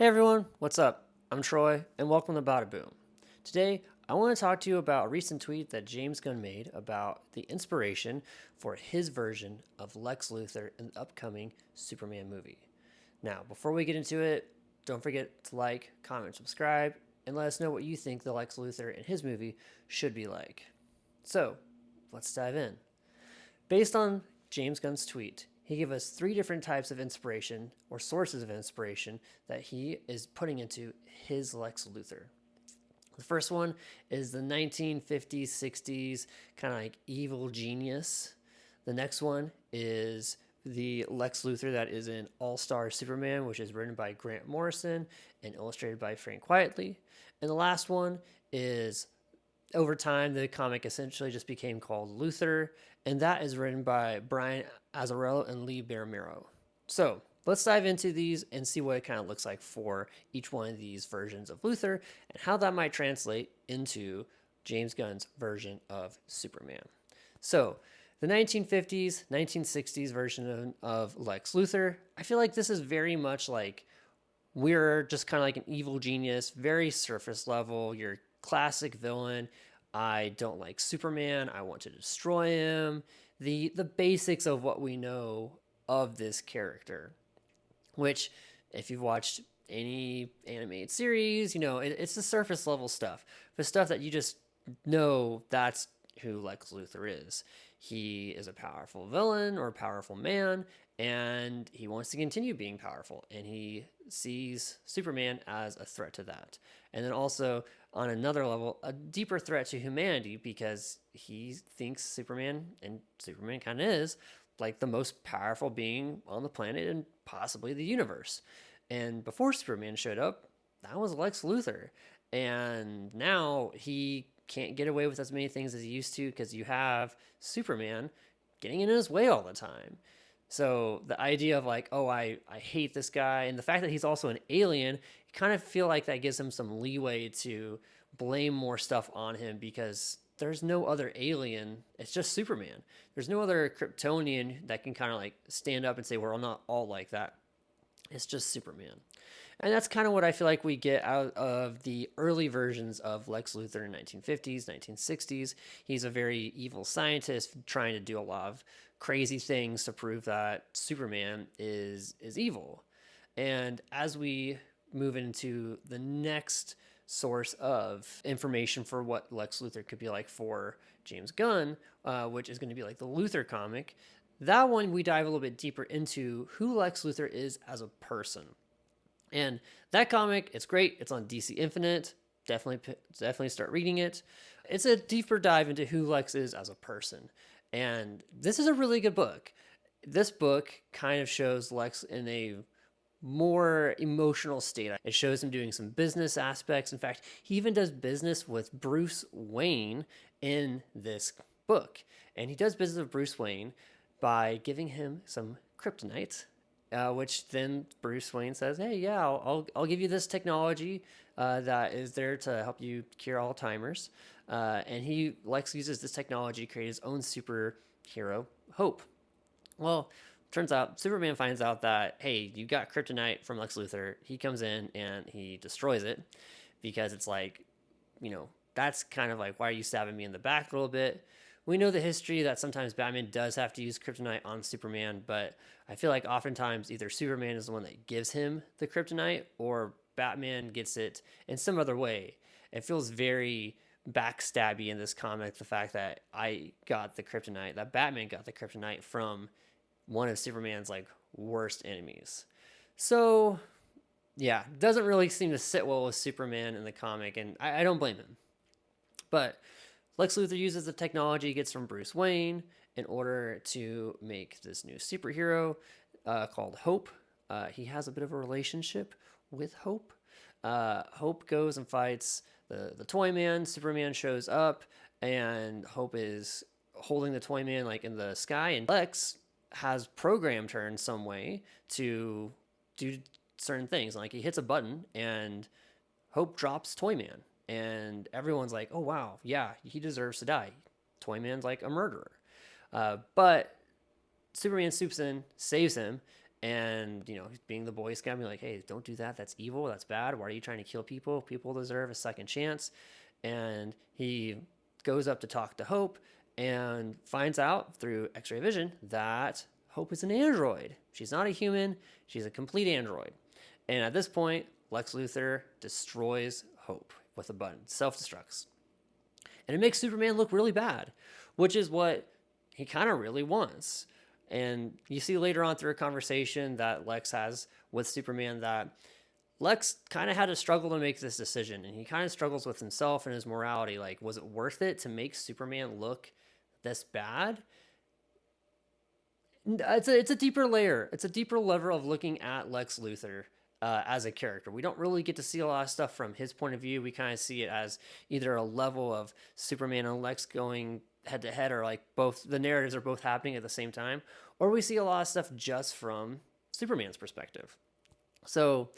Hey everyone, what's up? I'm Troy, and welcome to Badaboom. Today, I want to talk to you about a recent tweet that James Gunn made about the inspiration for his version of Lex Luthor in the upcoming Superman movie. Now, before we get into it, don't forget to like, comment, subscribe, and let us know what you think the Lex Luthor in his movie should be like. So, let's dive in. Based on James Gunn's tweet, he gave us three different types of inspiration or sources of inspiration that he is putting into his Lex Luthor. The first one is the 1950s, 60s kind of like evil genius. The next one is the Lex Luthor that is in All Star Superman, which is written by Grant Morrison and illustrated by Frank Quitely. And the last one is over time, the comic essentially just became called Luthor, and that is written by Brian Azzarello and Lee Bermero. So let's dive into these and see what it kind of looks like for each one of these versions of Luthor and how that might translate into James Gunn's version of Superman. So the 1950s, 1960s version of Lex Luthor, I feel like this is very much like we're just kind of like an evil genius, very surface level. Your classic villain. I don't like Superman. I want to destroy him. The basics of what we know of this character, which if you've watched any animated series, it's the surface level stuff. The stuff that you just know that's who Lex Luthor is. He is a powerful villain or a powerful man, and he wants to continue being powerful, and he sees Superman as a threat to that. And then also, on another level, a deeper threat to humanity because he thinks Superman, and Superman kind of is, like the most powerful being on the planet and possibly the universe. And before Superman showed up, that was Lex Luthor. And now he can't get away with as many things as he used to because you have Superman getting in his way all the time. So the idea of like, oh, I hate this guy, and the fact that he's also an alien, you kind of feel like that gives him some leeway to blame more stuff on him because there's no other alien. It's just Superman. There's no other Kryptonian that can kind of like stand up and say, we're not all like that. It's just Superman. And that's kind of what I feel like we get out of the early versions of Lex Luthor in 1950s, 1960s. He's a very evil scientist trying to do a lot of crazy things to prove that Superman is evil. And as we move into the next source of information for what Lex Luthor could be like for James Gunn, which is going to be like the Luthor comic, that one we dive a little bit deeper into who Lex Luthor is as a person. And that comic, it's great. It's on DC Infinite. Definitely start reading it. It's a deeper dive into who Lex is as a person. And this is a really good book. This book kind of shows Lex in a more emotional state. It shows him doing some business aspects. In fact, he even does business with Bruce Wayne in this book. And he does business with Bruce Wayne by giving him some kryptonite, which then Bruce Wayne says, "Hey, yeah, I'll give you this technology that is there to help you cure Alzheimer's." And Lex uses this technology to create his own superhero, Hope. Well, turns out Superman finds out that, hey, you got kryptonite from Lex Luthor. He comes in and he destroys it because it's like, that's kind of like, why are you stabbing me in the back a little bit? We know the history that sometimes Batman does have to use kryptonite on Superman, but I feel like oftentimes either Superman is the one that gives him the kryptonite or Batman gets it in some other way. It feels very backstabby in this comic, the fact that that Batman got the kryptonite from one of Superman's like worst enemies. So yeah, doesn't really seem to sit well with Superman in the comic, and I don't blame him. But Lex Luthor uses the technology he gets from Bruce Wayne in order to make this new superhero called Hope. He has a bit of a relationship with Hope. Hope goes and fights the Toy Man. Superman shows up, and Hope is holding the Toy Man like in the sky, and Lex has programmed her in some way to do certain things. Like he hits a button, and Hope drops Toy Man. And everyone's like, oh, wow, yeah, he deserves to die. Toyman's like a murderer. But Superman swoops in, saves him, And, being the Boy Scout, be like, hey, don't do that. That's evil. That's bad. Why are you trying to kill people? People deserve a second chance. And he goes up to talk to Hope and finds out through X-ray vision that Hope is an android. She's not a human. She's a complete android. And at this point, Lex Luthor destroys Hope with a button, self-destructs. And it makes Superman look really bad, which is what he kind of really wants. And you see later on through a conversation that Lex has with Superman that Lex kind of had to struggle to make this decision. And he kind of struggles with himself and his morality. Like, was it worth it to make Superman look this bad? It's a deeper layer. It's a deeper level of looking at Lex Luthor as a character. We don't really get to see a lot of stuff from his point of view. We kind of see it as either a level of Superman and Lex going head to head, or like both the narratives are both happening at the same time, or we see a lot of stuff just from Superman's perspective. So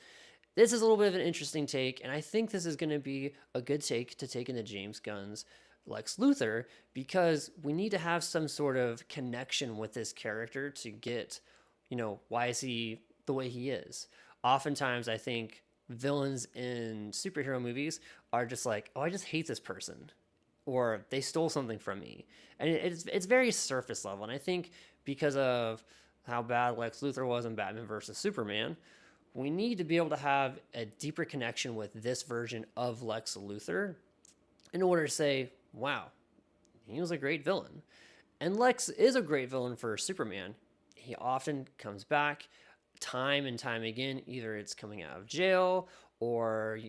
this is a little bit of an interesting take, and I think this is going to be a good take to take into James Gunn's Lex Luthor, because we need to have some sort of connection with this character to get, why is he the way he is? Oftentimes, I think villains in superhero movies are just like, oh, I just hate this person, or they stole something from me. And it's very surface level. And I think because of how bad Lex Luthor was in Batman versus Superman, we need to be able to have a deeper connection with this version of Lex Luthor in order to say, wow, he was a great villain. And Lex is a great villain for Superman. He often comes back time and time again. Either it's coming out of jail or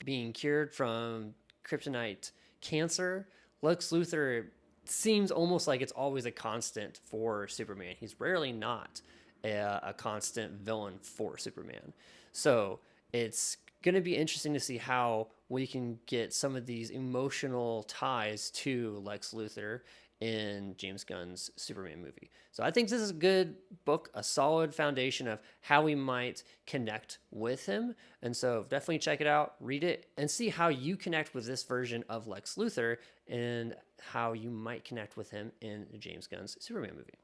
being cured from kryptonite cancer. Lex Luthor seems almost like it's always a constant for Superman. He's rarely not a constant villain for Superman. So it's going to be interesting to see how we can get some of these emotional ties to Lex Luthor in James Gunn's Superman movie. So I think this is a good book, a solid foundation of how we might connect with him. And so definitely check it out, read it, and see how you connect with this version of Lex Luthor and how you might connect with him in James Gunn's Superman movie.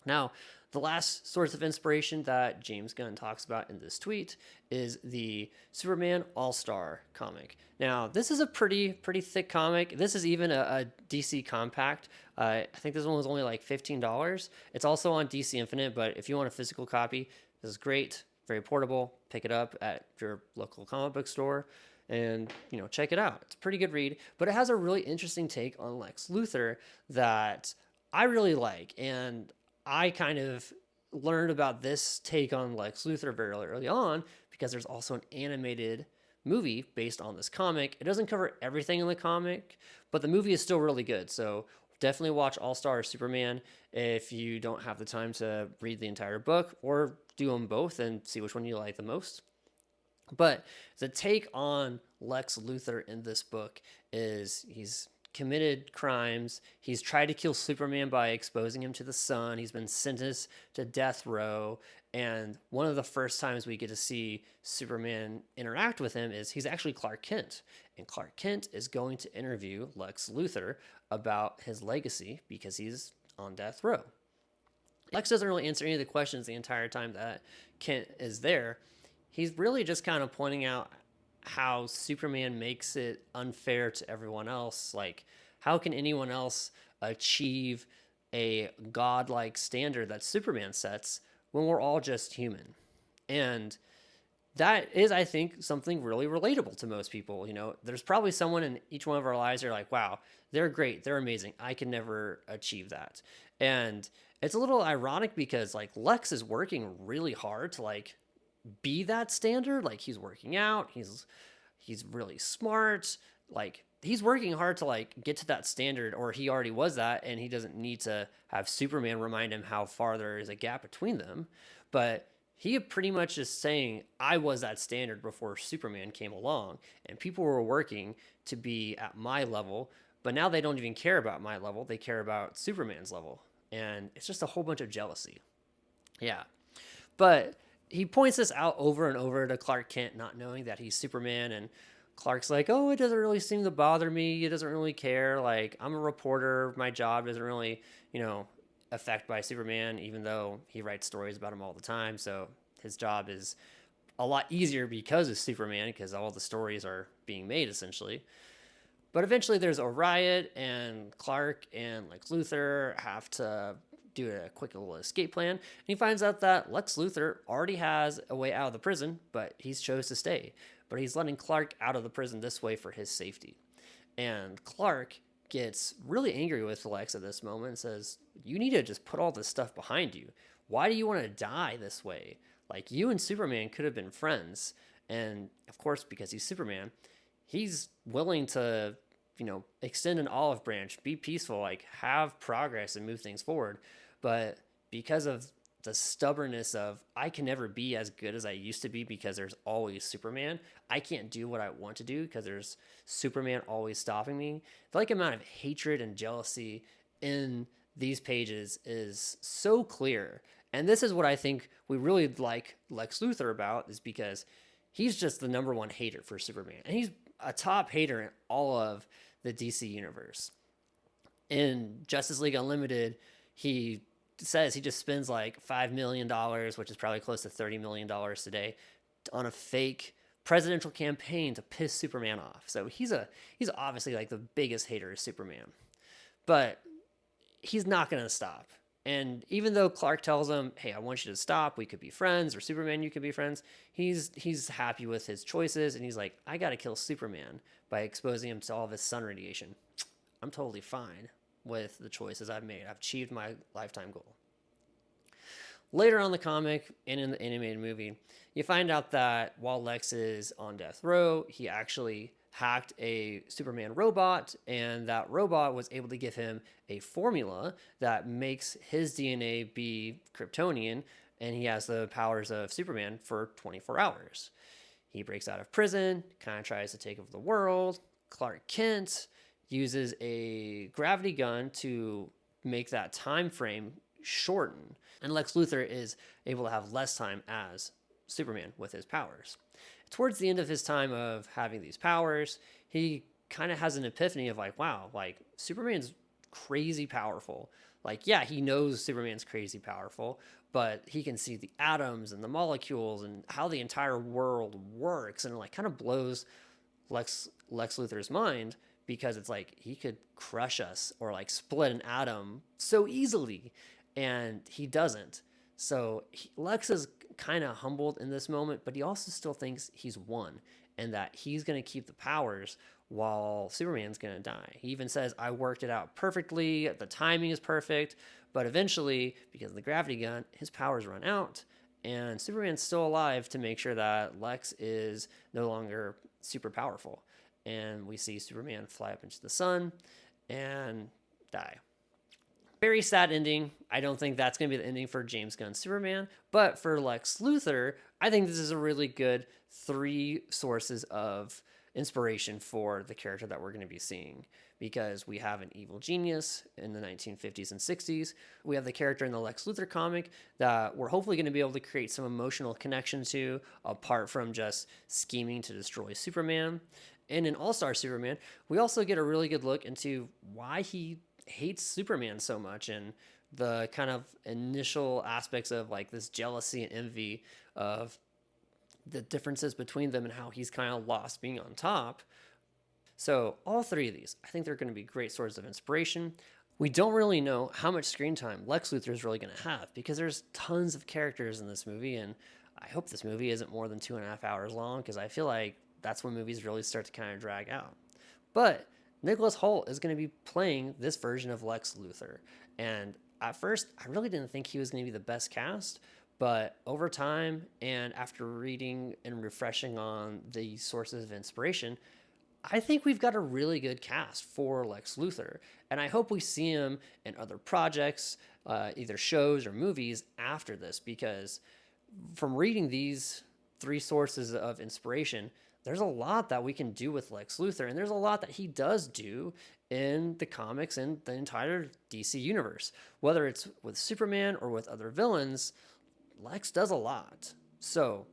Now, the last source of inspiration that James Gunn talks about in this tweet is the Superman All-Star comic. Now, this is a pretty thick comic. This is even a DC compact. I think this one was only like $15. It's also on DC Infinite, but if you want a physical copy, this is great, very portable. Pick it up at your local comic book store and, check it out. It's a pretty good read, but it has a really interesting take on Lex Luthor that I really like. And I kind of learned about this take on Lex Luthor very early on because there's also an animated movie based on this comic. It doesn't cover everything in the comic, but the movie is still really good. So definitely watch All-Star Superman if you don't have the time to read the entire book, or do them both and see which one you like the most. But the take on Lex Luthor in this book is he's committed crimes. He's tried to kill Superman by exposing him to the sun. He's been sentenced to death row. And one of the first times we get to see Superman interact with him is he's actually Clark Kent. And Clark Kent is going to interview Lex Luthor about his legacy because he's on death row. Lex doesn't really answer any of the questions the entire time that Kent is there. He's really just kind of pointing out how Superman makes it unfair to everyone else. Like, how can anyone else achieve a godlike standard that Superman sets when we're all just human? And that is, I think, something really relatable to most people. There's probably someone in each one of our lives that are like, wow, they're great, they're amazing, I can never achieve that. And it's a little ironic because like Lex is working really hard to like be that standard. Like, he's working out, he's really smart, like he's working hard to like get to that standard, or he already was that, and he doesn't need to have Superman remind him how far there is a gap between them. But he pretty much is saying, I was that standard before Superman came along, and people were working to be at my level, but now they don't even care about my level, they care about Superman's level. And it's just a whole bunch of jealousy. Yeah. But he points this out over and over to Clark Kent, not knowing that he's Superman. And Clark's like, oh, it doesn't really seem to bother me. It doesn't really care. Like, I'm a reporter. My job doesn't really, affected by Superman, even though he writes stories about him all the time. So his job is a lot easier because of Superman, because all the stories are being made essentially. But eventually there's a riot, and Clark and Lex Luthor have to do a quick little escape plan. And he finds out that Lex Luthor already has a way out of the prison, but he's chose to stay. But he's letting Clark out of the prison this way for his safety. And Clark gets really angry with Lex at this moment and says, "You need to just put all this stuff behind you. Why do you want to die this way? Like, you and Superman could have been friends." And of course, because he's Superman, he's willing to, extend an olive branch, be peaceful, like have progress and move things forward. But because of the stubbornness of, I can never be as good as I used to be because there's always Superman. I can't do what I want to do because there's Superman always stopping me. The amount of hatred and jealousy in these pages is so clear. And this is what I think we really like Lex Luthor about, is because he's just the number one hater for Superman. And he's a top hater in all of the DC universe. In Justice League Unlimited, he says he just spends like $5 million, which is probably close to $30 million today, on a fake presidential campaign to piss Superman off. So he's obviously like the biggest hater of Superman. But he's not going to stop. And even though Clark tells him, "Hey, I want you to stop. We could be friends," or "Superman, you could be friends," he's happy with his choices, and he's like, "I got to kill Superman by exposing him to all this sun radiation. I'm totally fine with the choices I've made. I've achieved my lifetime goal." Later on in the comic and in the animated movie, you find out that while Lex is on death row, he actually hacked a Superman robot, and that robot was able to give him a formula that makes his DNA be Kryptonian, and he has the powers of Superman for 24 hours. He breaks out of prison, kind of tries to take over the world. Clark Kent uses a gravity gun to make that time frame shorten, and Lex Luthor is able to have less time as Superman with his powers. Towards the end of his time of having these powers, he kind of has an epiphany of like, wow, like Superman's crazy powerful. Like, yeah, he knows Superman's crazy powerful, but he can see the atoms and the molecules and how the entire world works, and it like kind of blows Lex Luthor's mind, because it's like he could crush us or like split an atom so easily, and he doesn't. So Lex is kind of humbled in this moment, but he also still thinks he's won and that he's going to keep the powers while Superman's going to die. He even says, "I worked it out perfectly. The timing is perfect." But eventually, because of the gravity gun, his powers run out, and Superman's still alive to make sure that Lex is no longer super powerful. And we see Superman fly up into the sun and die. Very sad ending. I don't think that's going to be the ending for James Gunn's Superman. But for Lex Luthor, I think this is a really good 3 sources of inspiration for the character that we're going to be seeing. Because we have an evil genius in the 1950s and 60s. We have the character in the Lex Luthor comic that we're hopefully going to be able to create some emotional connection to, apart from just scheming to destroy Superman. And in All-Star Superman, we also get a really good look into why he hates Superman so much, and the kind of initial aspects of like this jealousy and envy of the differences between them, and how he's kind of lost being on top. So all 3 of these, I think they're going to be great sources of inspiration. We don't really know how much screen time Lex Luthor is really going to have, because there's tons of characters in this movie, and I hope this movie isn't more than 2.5 hours long, because I feel like that's when movies really start to kind of drag out. But Nicholas Hoult is going to be playing this version of Lex Luthor. And at first, I really didn't think he was going to be the best cast. But over time, and after reading and refreshing on the sources of inspiration, I think we've got a really good cast for Lex Luthor. And I hope we see him in other projects, either shows or movies after this. Because from reading these 3 sources of inspiration, there's a lot that we can do with Lex Luthor, and there's a lot that he does do in the comics and the entire DC universe. Whether it's with Superman or with other villains, Lex does a lot. So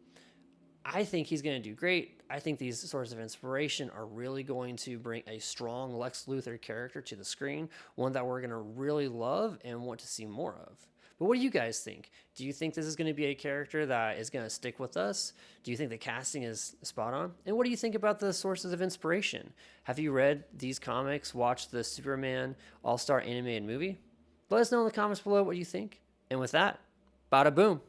I think he's going to do great. I think these sources of inspiration are really going to bring a strong Lex Luthor character to the screen, one that we're going to really love and want to see more of. But what do you guys think? Do you think this is going to be a character that is going to stick with us? Do you think the casting is spot on? And what do you think about the sources of inspiration? Have you read these comics, watched the Superman All-Star animated movie? Let us know in the comments below what you think. And with that, bada boom.